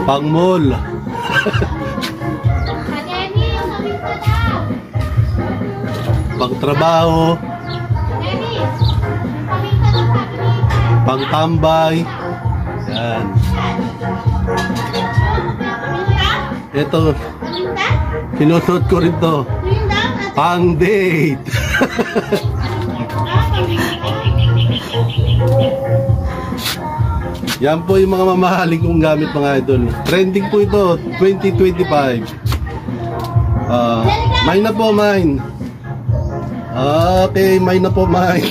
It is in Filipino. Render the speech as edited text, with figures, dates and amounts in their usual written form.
Pang mall. Pang trabaho. Pang tambay. Yan. Ito. Sinusuot ko rin to. Pang date. Yan po yung mga mamahaling kong gamit mga idol. Trending po ito, 2025. Mine na po, mine. Okay, mine na po, mine.